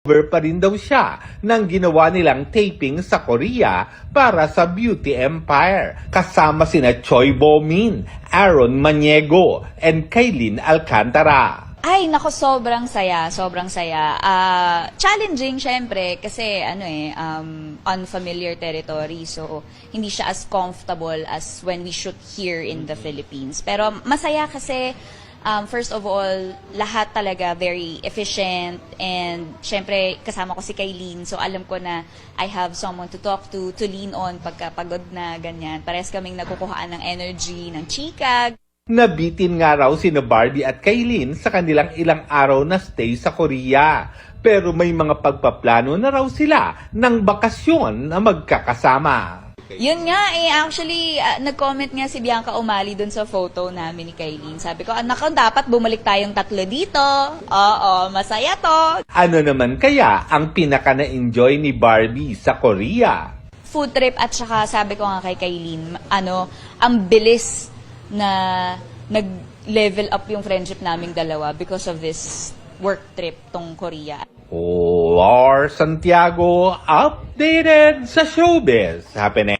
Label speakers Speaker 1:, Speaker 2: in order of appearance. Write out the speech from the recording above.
Speaker 1: Cover pa rin daw siya nang ginawa nilang taping sa Korea para sa Beauty Empire. Kasama sina Choi Bo-min, Aaron Maniego, and Kailin Alcantara.
Speaker 2: Ay, nako, sobrang saya, sobrang saya. Challenging, syempre, kasi unfamiliar territory. So, hindi siya as comfortable as when we shoot here in the Philippines. Pero masaya kasi, first of all, lahat talaga very efficient. And, syempre, kasama ko si Kailin. So, alam ko na I have someone to talk to lean on pagka pagod na, ganyan. Parehas kaming nakukuhaan ng energy, ng chika.
Speaker 1: Nabitin nga raw sina Barbie at Kailin sa kanilang ilang araw na stay sa Korea. Pero may mga pagpaplano na raw sila ng bakasyon na magkakasama.
Speaker 2: Yun nga actually, nag-comment nga si Bianca Umali dun sa photo namin ni Kailin. Sabi ko, anak, dapat bumalik tayong tatlo dito. Oo, masaya to.
Speaker 1: Ano naman kaya ang pinaka na-enjoy ni Barbie sa Korea?
Speaker 2: Food trip at saka sabi ko nga kay Kailin, ang bilis na nag-level up yung friendship naming dalawa because of this work trip tong Korea.
Speaker 1: Lars Santiago, updated sa showbiz happening.